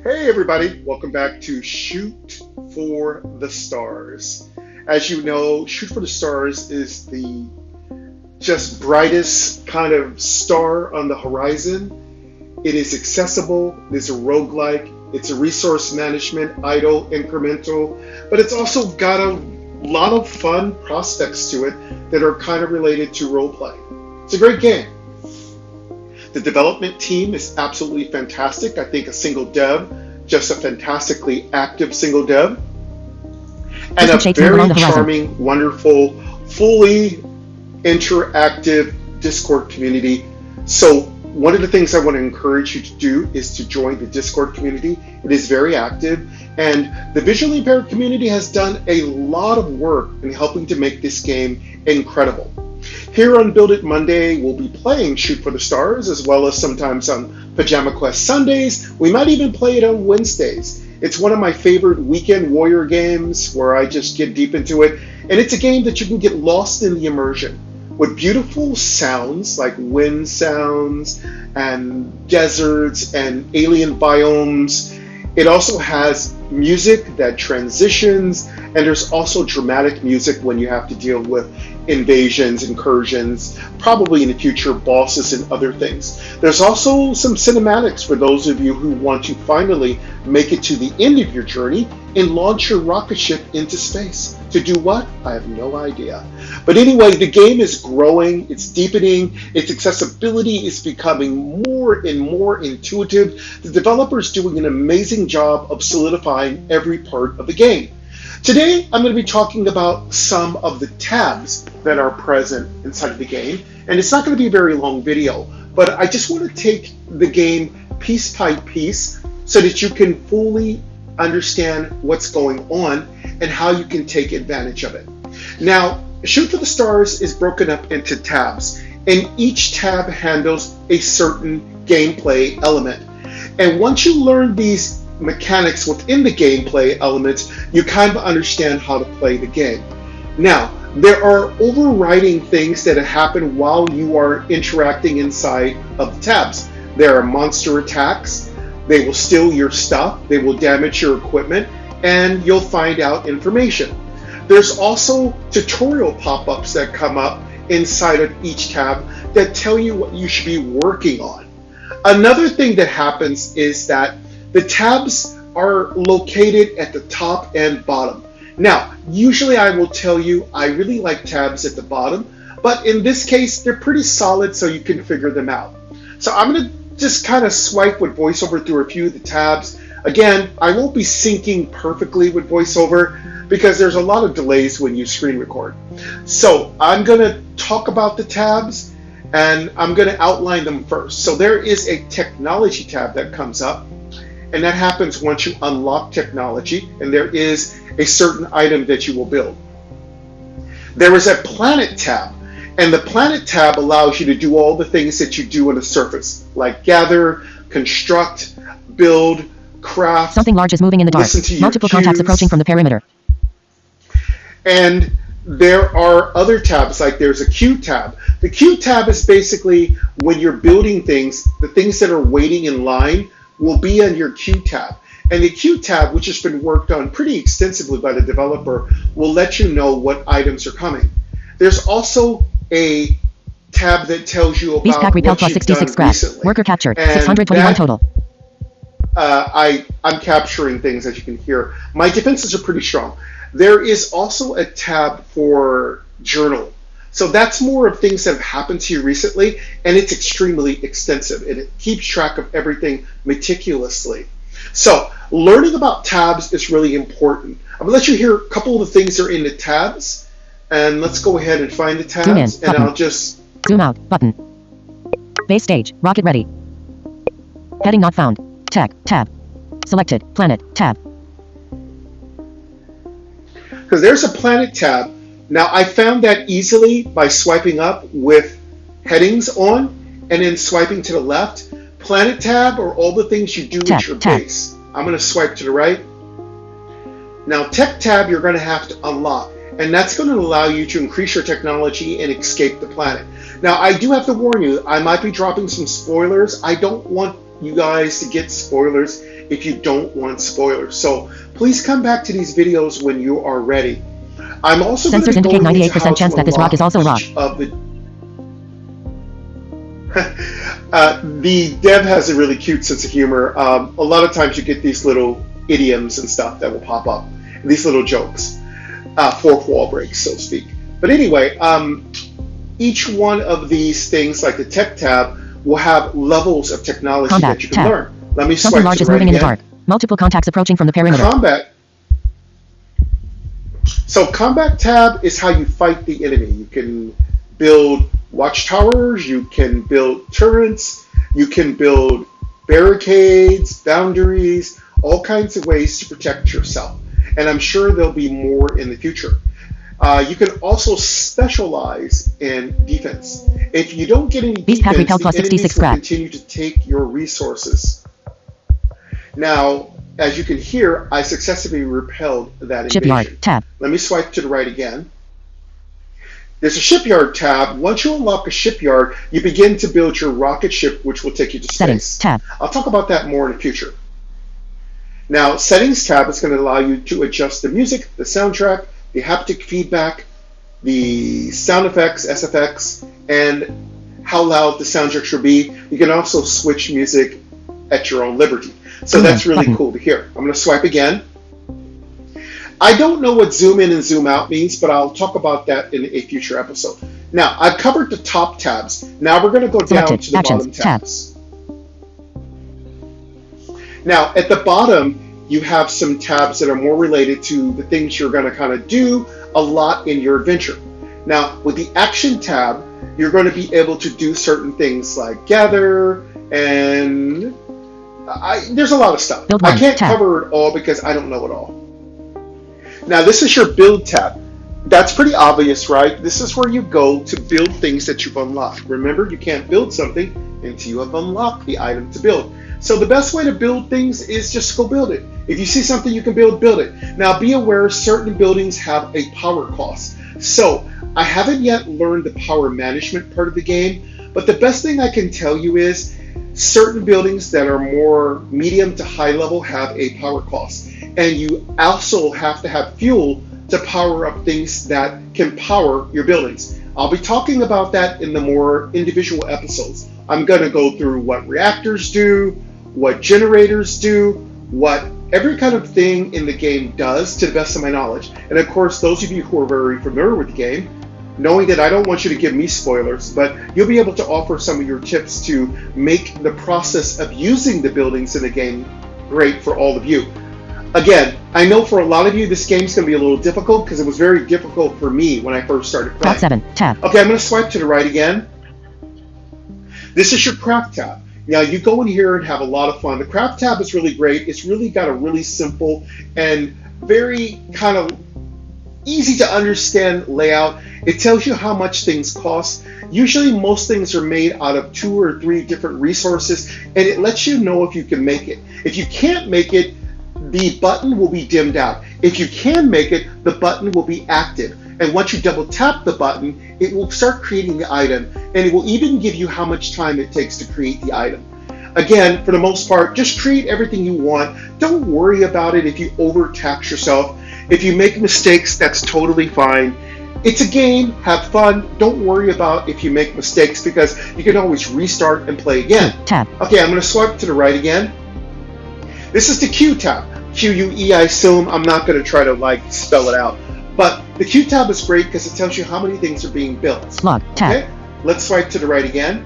Hey everybody, welcome back to Shoot for the Stars. As you know, Shoot for the Stars is the just brightest kind of star on the horizon. It is accessible, it is a roguelike, it's a resource management, idle, incremental, but it's also got a lot of fun prospects to it that are kind of related to roleplay. It's a great game. The development team is absolutely fantastic. I think a single dev, just a fantastically active single dev, and a very charming, wonderful, fully interactive Discord community. So one of the things I want to encourage you to do is to join the Discord community. It is very active, and the visually impaired community has done a lot of work in helping to make this game incredible. Here on Build It Monday, we'll be playing Shoot for the Stars, as well as sometimes on Pajama Quest Sundays. We might even play it on Wednesdays. It's one of my favorite weekend warrior games where I just get deep into it. And it's a game that you can get lost in the immersion with beautiful sounds like wind sounds and deserts and alien biomes. It also has music that transitions, and there's also dramatic music when you have to deal with invasions, incursions, probably in the future bosses and other things. There's also some cinematics for those of you who want to finally make it to the end of your journey and launch your rocket ship into space. To do what? I have no idea. But anyway, the game is growing, it's deepening, its accessibility is becoming more and more intuitive. The developer's doing an amazing job of solidifying every part of the game. Today, I'm going to be talking about some of the tabs that are present inside of the game, and it's not going to be a very long video, but I just want to take the game piece by piece so that you can fully understand what's going on and how you can take advantage of it. Now, Shoot for the Stars is broken up into tabs, and each tab handles a certain gameplay element. And once you learn these mechanics within the gameplay elements, you kind of understand how to play the game. Now, there are overriding things that happen while you are interacting inside of the tabs. There are monster attacks, they will steal your stuff, they will damage your equipment, and you'll find out information. There's also tutorial pop-ups that come up inside of each tab that tell you what you should be working on. Another thing that happens is that the tabs are located at the top and bottom. Now, usually I will tell you I really like tabs at the bottom, but in this case, they're pretty solid so you can figure them out. So I'm going to just kind of swipe with VoiceOver through a few of the tabs. Again, I won't be syncing perfectly with VoiceOver because there's a lot of delays when you screen record. So I'm going to talk about the tabs and I'm going to outline them first. So there is a technology tab that comes up, and that happens once you unlock technology, and there is a certain item that you will build. There is a planet tab, and the planet tab allows you to do all the things that you do on the surface, like gather, construct, build, craft. Something large is moving in the dark. Multiple contacts approaching from the perimeter. And there are other tabs, like there's a queue tab. The queue tab is basically when you're building things, the things that are waiting in line will be on your queue tab. And the queue tab, which has been worked on pretty extensively by the developer, will let you know what items are coming. There's also a tab that tells you about Beast pack repel plus 66 scratch. Worker captured. 621 total. I'm capturing things, as you can hear. My defenses are pretty strong. There is also a tab for journal. So that's more of things that have happened to you recently, and it's extremely extensive, and it keeps track of everything meticulously. So learning about tabs is really important. I'm going to let you hear a couple of the things that are in the tabs, and let's go ahead and find the tabs, Zoom in, and button. I'll just... Zoom out, button. Base stage, rocket ready. Heading not found. Tech, tab. Selected, planet, tab. Because there's a planet tab. Now, I found that easily by swiping up with headings on and then swiping to the left. Planet tab are all the things you do with your base. I'm going to swipe to the right. Now, tech tab you're going to have to unlock, and that's going to allow you to increase your technology and escape the planet. Now, I do have to warn you, I might be dropping some spoilers. I don't want you guys to get spoilers if you don't want spoilers. So please come back to these videos when you are ready. I'm also going to Sensors be indicate going into 98% how chance to that this rock is also a rock. each of the dev has a really cute sense of humor. A lot of times you get these little idioms and stuff that will pop up, these little jokes, fourth wall breaks, so to speak. But anyway, each one of these things, like the tech tab, will have levels of technology Combat that you can tab. learn. Let me Something swipe large to is the right moving in the again. dark. Multiple contacts approaching from the perimeter. Combat. So combat tab is how you fight the enemy. You can build watchtowers, you can build turrets, you can build barricades, boundaries, all kinds of ways to protect yourself. And I'm sure there'll be more in the future. You can also specialize in defense. If you don't get any Beast pack defense, repel the plus enemies 66 will scrap. continue to take your resources. Now, as you can hear, I successfully repelled that invasion. Shipyard tab. Let me swipe to the right again. There's a shipyard tab. Once you unlock a shipyard, you begin to build your rocket ship, which will take you to Settings space. tab. I'll talk about that more in the future. Now, settings tab is going to allow you to adjust the music, the soundtrack, the haptic feedback, the sound effects, SFX, and how loud the soundtrack should be. You can also switch music at your own liberty. So that's really cool to hear. I'm going to swipe again. I don't know what zoom in and zoom out means, but I'll talk about that in a future episode. Now, I've covered the top tabs. Now we're going to go down to the bottom tabs. Now, at the bottom, you have some tabs that are more related to the things you're going to kind of do a lot in your adventure. Now, with the action tab, you're going to be able to do certain things like gather, and there's a lot of stuff. I can't cover it all because I don't know it all. Now, this is your build tab. That's pretty obvious, right? This is where you go to build things that you've unlocked. Remember, you can't build something until you have unlocked the item to build. So the best way to build things is just go build it. If you see something you can build, build it. Now, be aware certain buildings have a power cost. So I haven't yet learned the power management part of the game, but the best thing I can tell you is certain buildings that are more medium to high level have a power cost. And you also have to have fuel to power up things that can power your buildings. I'll be talking about that in the more individual episodes. I'm going to go through what reactors do, what generators do, what every kind of thing in the game does to the best of my knowledge. And of course, those of you who are very familiar with the game, knowing that I don't want you to give me spoilers, but you'll be able to offer some of your tips to make the process of using the buildings in the game great for all of you. Again, I know for a lot of you, this game's going to be a little difficult because it was very difficult for me when I first started playing. Top 7 tab. Okay, I'm going to swipe to the right again. This is your craft tab. Now you go in here and have a lot of fun. The craft tab is really great. It's really got a really simple and very kind of easy to understand layout. It tells you how much things cost. Usually most things are made out of 2 or 3 different resources, and it lets you know if you can make it. If you can't make it, the button will be dimmed out. If you can make it, the button will be active. And once you double tap the button, it will start creating the item, and it will even give you how much time it takes to create the item. Again, for the most part, just create everything you want. Don't worry about it if you overtax yourself. If you make mistakes, that's totally fine. It's a game, have fun. Don't worry about if you make mistakes because you can always restart and play again. Tab. Okay, I'm going to swipe to the right again. This is the Q tab. Q-U-E, I assume. I'm not going to try to spell it out. But the Q tab is great because it tells you how many things are being built. Log tab. Okay, let's swipe to the right again.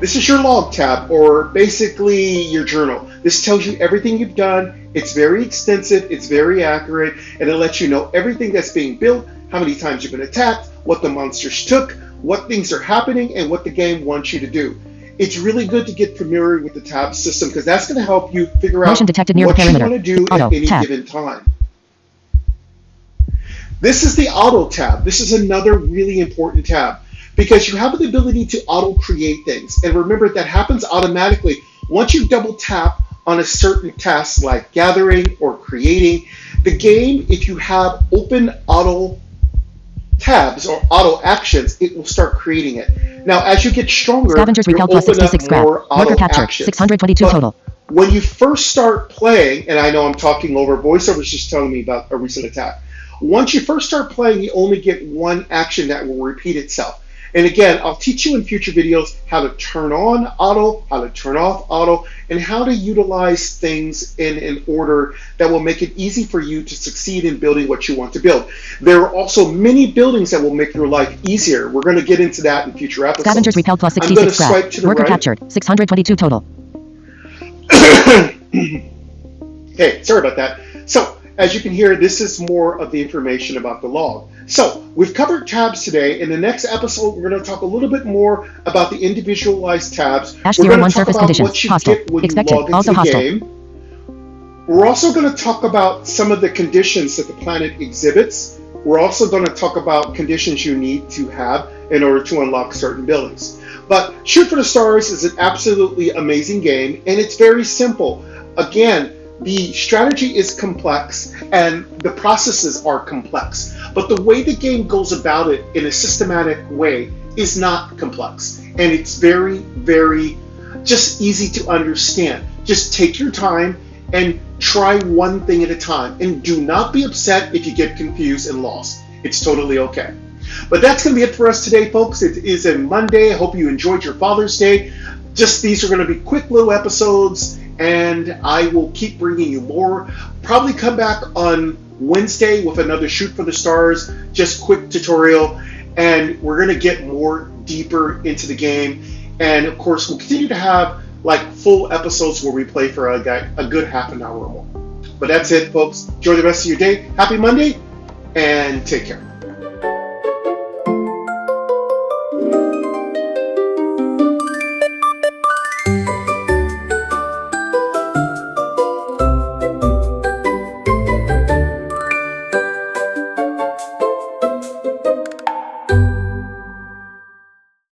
This is your log tab, or basically your journal. This tells you everything you've done. It's very extensive, it's very accurate, and it lets you know everything that's being built, how many times you've been attacked, what the monsters took, what things are happening, and what the game wants you to do. It's really good to get familiar with the tab system because that's going to help you figure out what you want to do at any given time. This is the auto tab. This is another really important tab because you have the ability to auto create things. And remember, that happens automatically. Once you double tap on a certain task like gathering or creating, the game, if you have open auto tabs or auto actions, it will start creating it. Now, as you get stronger, Scavengers you'll repelled plus open up 66 scrap. more Worker auto captured. actions. 622 But total. when you first start playing, and I know I'm talking over, VoiceOver is just telling me about a recent attack. Once you first start playing, you only get one action that will repeat itself. And again, I'll teach you in future videos how to turn on auto, how to turn off auto, and how to utilize things in an order that will make it easy for you to succeed in building what you want to build. There are also many buildings that will make your life easier. We're going to get into that in future episodes. Scavengers repelled plus I'm going 66 to scrap. swipe to the Worker right. captured. 622 total. Okay, sorry about that. So, as you can hear, this is more of the information about the log. So, we've covered tabs today. In the next episode, we're going to talk a little bit more about the individualized tabs. Ash We're 0 going 1 to talk surface about conditions. what you Hostile. get when Expected. you log into Also the hostile. game. We're also going to talk about some of the conditions that the planet exhibits. We're also going to talk about conditions you need to have in order to unlock certain buildings. But Shoot for the Stars is an absolutely amazing game, and it's very simple. Again, the strategy is complex and the processes are complex, but the way the game goes about it in a systematic way is not complex, and it's very, very just easy to understand. Just take your time and try one thing at a time, and do not be upset if you get confused and lost. It's totally okay. But that's going to be it for us today, folks. It is a Monday. I hope you enjoyed your Father's Day. Just these are going to be quick little episodes, and I will keep bringing you more. Probably come back on Wednesday with another Shoot for the Stars, just quick tutorial, and we're going to get more deeper into the game. And of course, we'll continue to have like full episodes where we play for a good half an hour or more. But that's it, folks. Enjoy the rest of your day. Happy Monday, and take care.